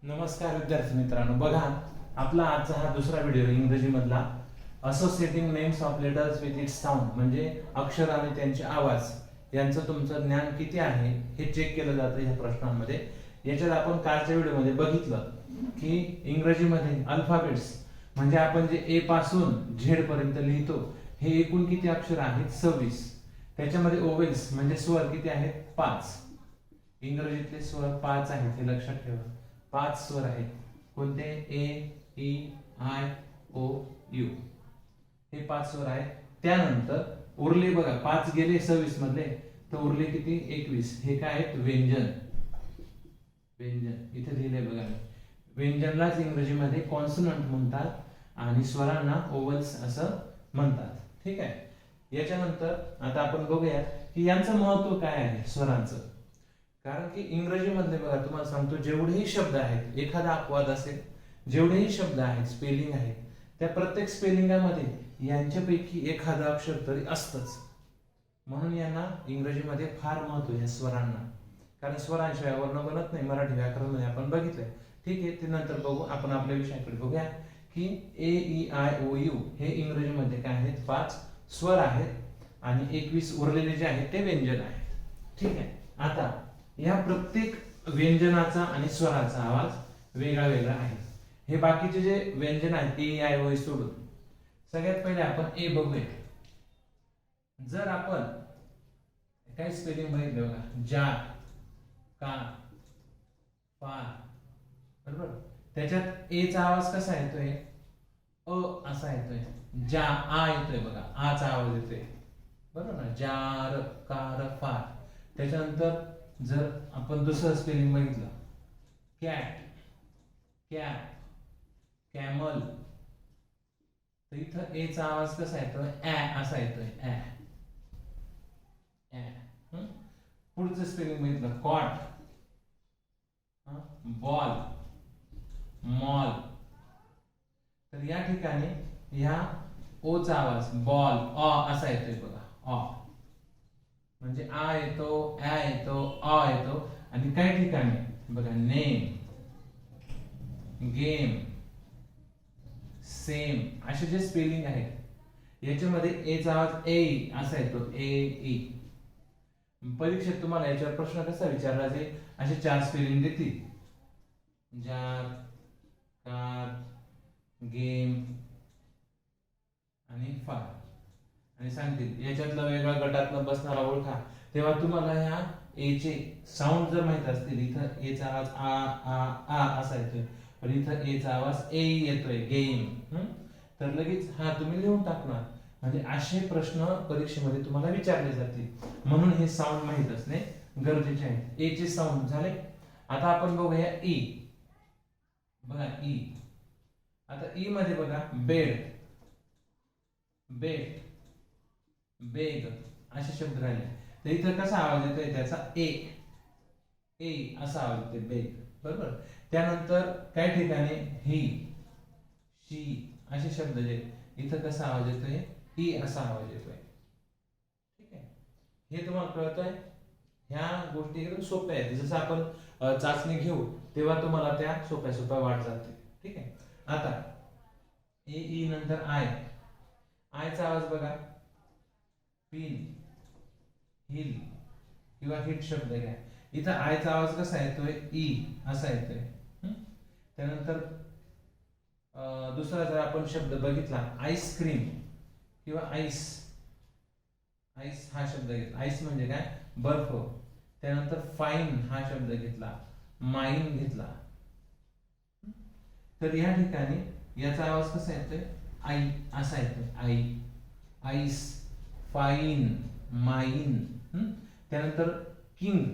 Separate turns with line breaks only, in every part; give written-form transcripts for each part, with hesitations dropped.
नमस्कार विद्यार्थी मित्रांनो, बघा आपला आजचा हा दुसरा व्हिडिओ इंग्रजी मधला associating names of letters with its sound म्हणजे अक्षर आणि त्यांचे आवाज यांचं तुमचं ज्ञान किती आहे हे चेक केलं जातं ह्या प्रश्नांमध्ये. याच्यात आपण कालच्या व्हिडिओमध्ये बघितलं की इंग्रजीमध्ये अल्फाबेट्स म्हणजे आपण जे ए पासून झेड पर्यंत लिहितो हे एकूण किती अक्षर आहेत 26. त्याच्यामध्ये ओवेल्स म्हणजे स्वर किती आहेत 5. इंग्रजीतले स्वर 5 आहेत हे लक्षात ठेवा. 5 स्वर आहेत कोणते ए ई आय ओ यू हे 5 स्वर आहेत. त्यानंतर उरले बघा 5 गेले 26 मधले तर उरले किती 21. हे काय आहेत व्यंजन. व्यंजन इथे लिहिले बघा मी. व्यंजनलाच इंग्रजीमध्ये कॉन्सोनंट म्हणतात आणि स्वरांना ओवल्स असं म्हणतात. ठीक आहे. याच्यानंतर आता आपण बघूया की यांचं महत्व काय आहे स्वरांचं. कारण की इंग्रजी मधले बघा तुम्हाला सांगतो जेवढेही शब्द आहेत एखादा अपवाद असेल जेवढेही शब्द आहेत स्पेलिंग आहेत त्या प्रत्येक स्पेलिंगामध्ये यांच्यापैकी एखादं अक्षर तरी असतंच. म्हणून यांना इंग्रजीमध्ये फार महत्व आहे स्वरांना. कारण स्वरांशिवाय वर्ण बनत नाही. मराठी व्याकरण मध्ये आपण बघितलंय. ठीक आहे. ते नंतर बघू. आपण आपल्या विषयाकडे बघूया की ए ई आय ओ यू हे इंग्रजीमध्ये काय आहेत 5 स्वर आहेत आणि 21 उरलेले जे आहेत ते व्यंजन आहेत. ठीक आहे. आता या प्रत्येक व्यंजनाचा आणि स्वराचा आवाज वेगळा वेगळा आहे. हे बाकीचे जे व्यंजन आहेत ए आय ओ सोडून सगळ्यात पहिले आपण ए बघूया. जर आपण काय स्पेलिंग बघितलं बघा जा का पा बरोबर त्याच्यात ए चा आवाज कसा येतोय अ असा येतोय. जा आ येतोय बघा आचा आवाज येतोय बरोबर ना. जार कार फार. त्याच्यानंतर जर आपण दुसरं स्पेलिंग बघितलं कॅट कॅट कॅमल तर इथं ए चा आवाज कसा येतोय ऍ असा येतोय ऍ ऍ. पुढचं स्पेलिंग बघितलं कॉट बॉल मॉल तर या ठिकाणी ह्या ओ चा आवाज बॉल अ असा येतोय बघा अ म्हणजे आ येतो ऍ येतो अ येतो. आणि काही ठिकाणी बघा नेम गेम सेम असे जे स्पेलिंग आहेत याच्यामध्ये ए चा आवाज ए असा येतो ए ई. परीक्षेत तुम्हाला याच्यावर प्रश्न कसा विचारला जाईल असे 4 स्पेलिंग देतील. जार कार गेम आणि फार आणि सांगतील याच्यातला वेगळा गटातला बसणारा ओळखा. तेव्हा तुम्हाला ह्या ए चे साऊंड जर माहित असतील इथं ए चा आवाज आ असा येतोय पण इथं ए चा आवाज ए येतोय गेम तर लगेच हा तुम्ही लिहून टाकणार. म्हणजे असे प्रश्न परीक्षेमध्ये तुम्हाला विचारले जातील. म्हणून हे साऊंड माहित असणे गरजेचे आहे. ए चे साऊंड झाले. आता आपण बघूया ई. बघा ई. आता ई मध्ये बघा बेड बेड बेग असे शब्द राहिले. तर इथं कसा आवाज येतोय त्याचा ए ए असा आवाज येतोय बेग बरोबर. त्यानंतर काही ठिकाणी ही शी असे शब्द जे इथं कसा आवाज येतोय ई असा आवाज येतोय. ठीक आहे. हे तुम्हाला कळतंय. ह्या गोष्टी एकदम सोप्या आहेत. जसं आपण चाचणी घेऊ तेव्हा तुम्हाला त्या सोप्या सोप्या वाट जाते. ठीक आहे. आता ए ई नंतर आय. आयचा आवाज बघा पिन हिल किंवा हिट शब्द घ्या. इथं आयचा आवाज कसा येतोय ई असा येतोय. त्यानंतर दुसरा जर आपण शब्द बघितला आईस्क्रीम किंवा आईस. आईस हा शब्द घेतला. आईस म्हणजे काय बर्फ. त्यानंतर फाईन हा शब्द घेतला. माइन घेतला. तर या ठिकाणी याचा आवाज कसा येतोय आई असा येतोय आई आईस फाईन माइन. त्यानंतर किंग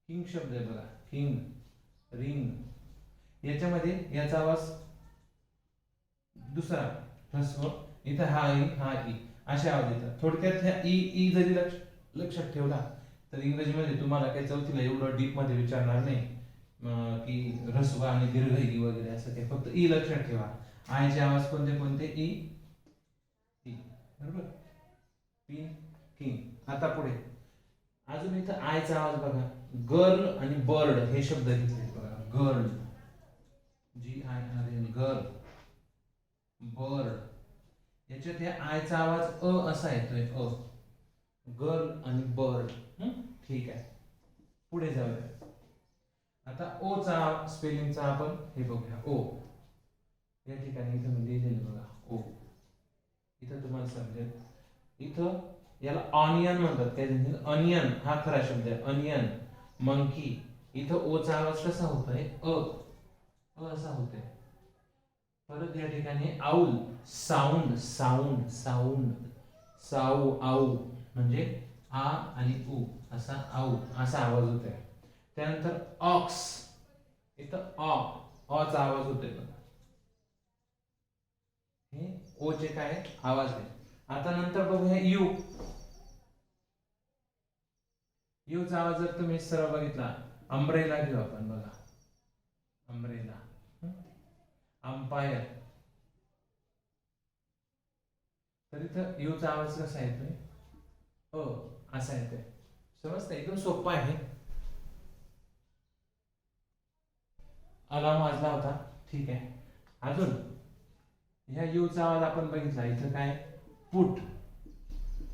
किंग शब्द आहे बघा किंग रिंग. याच्यामध्ये याचा आवाज दुसरा ह्रस्व इथं हा ई हा ई असे आवाज येतात. थोडक्यात ह्या ई ई जरी लक्षात ठेवला तर इंग्रजीमध्ये तुम्हाला काही चौथीला एवढं डीप मध्ये विचारणार नाही की ह्रस्व आणि दीर्घ ई वगैरे असं काही. फक्त ई लक्षात ठेवा. आयचे आवाज कोणते कोणते ई ई बरोबर पिन किंग. आता पुढे अजून इथं आयचा आवाज बघा गर्ल आणि बर्ड हे शब्द घेतले बघा. Girl, GIRL, girl. बर्ड, याच्यात या आयचा आवाज असा येतोय, गर्ल आणि बर्ड. ठीक आहे, पुढे जाऊया. आता ओ चा स्पेलिंगचा आपण हे बघूया. ओ या ठिकाणी इथं मी लिहिलेलं बघा, ओ. इथं तुम्हाला समजेल, इथं याला ऑनियन म्हणतात. काय अनियन हा खरा शब्द आहे, अनियन. मंकी, इथं ओ चा आवाज कसा होतोय, असा होतोय. परत या ठिकाणी आऊल, साऊंड, साऊंड, साऊंड, साऊ, आऊ म्हणजे आ आणि उ असा, आऊ असा आवाज होतोय. त्यानंतर ऑक्स, इथं ऑ चा आवाज होतोय बघा. हे ओ चे काय आवाज आहे. आता नंतर बघूया यू. यू चा आवाज जर तुम्ही सरळ बघितला, अम्ब्रेला घेऊ आपण बघा, अम्ब्रेला. अंपायर, तर इथं यू चा आवाज कसा येतोय, असा येतोय. समजतं, एकदम सोपं आहे. अलार्म वाजला होता, ठीक आहे. अजून ह्या यू चा आवाज आपण बघितला, इथं काय पुट,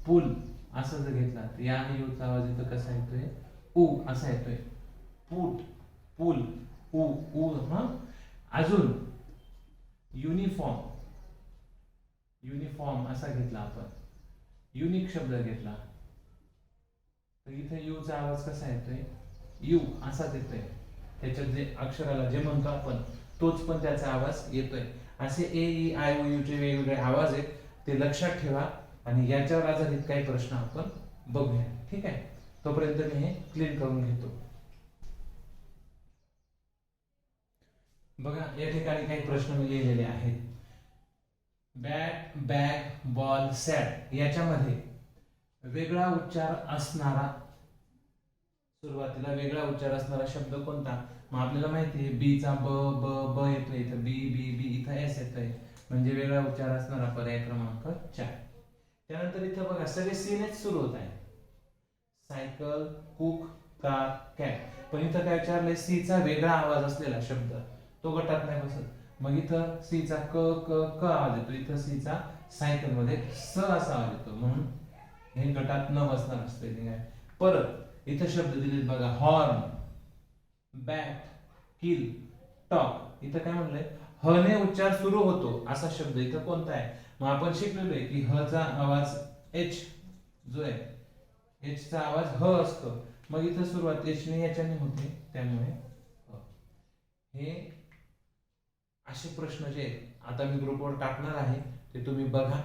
पुल असं जर घेतला तर या यू चा आवाज इथं कसा येतोय, उ असा येतोय. पुट, पुल, उ, उ. अजून युनिफॉर्म, युनिफॉर्म असा घेतला आपण, युनिक शब्द घेतला तर इथे यू चा आवाज कसा येतोय, यू असाच येतोय. त्याच्यात जे अक्षराला जे म्हणतो आपण तोच पण त्याचा आवाज येतोय. असे ए ई आय ओ यू चे वेगवेगळे आवाज आहेत, ते लक्षात ठेवा आणि याच्यावर आधारित काही प्रश्न आपण बघूया. ठीक आहे, तोपर्यंत मी हे क्लीन करून घेतो. बघा या ठिकाणी काही प्रश्न मी लिहिलेले आहेत. बॅट, बॅग, बॉल, सॅट याच्यामध्ये वेगळा उच्चार असणारा, सुरुवातीला वेगळा उच्चार असणारा शब्द कोणता? मग आपल्याला माहिती आहे बी चा ब ब ब येतोय, इथं बी बी बी, इथं एस येतोय, म्हणजे वेगळा उच्चार असणारा पर्याय क्रमांक 4. त्यानंतर इथं बघा सगळे सी नेच सुरू होत आहे, सायकल, कुक, कार, कॅट. पण इथं काय विचारलंय, सी चा वेगळा आवाज असलेला शब्द, तो गटात नाही बसत. मग इथं सी चा क क क आवाज येतो, इथं सी चा सायकल मध्ये स असा आवाज येतो, म्हणून हे गटात न बसणार स्पेलिंग आहे. परत इथं शब्द दिलेत बघा, हॉर्न, बॅट, किल, टॉक. इथं काय म्हणलंय, ह ने उच्चार सुरू होतो असा शब्द इथं कोणता आहे? मग आपण शिकलेलो आहे की ह चा आवाज एच जो आहे, एच चा आवाज ह असतो. मग इथं सुरुवात एच ने याच्याने होते, त्यामुळे हे असे प्रश्न जे आता मी ग्रुपवर टाकणार आहे ते तुम्ही बघा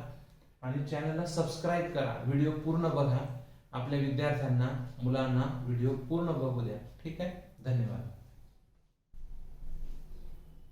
आणि चॅनलला सबस्क्राईब करा. व्हिडिओ पूर्ण बघा, आपल्या विद्यार्थ्यांना, मुलांना व्हिडिओ पूर्ण बघू द्या. ठीक आहे, धन्यवाद.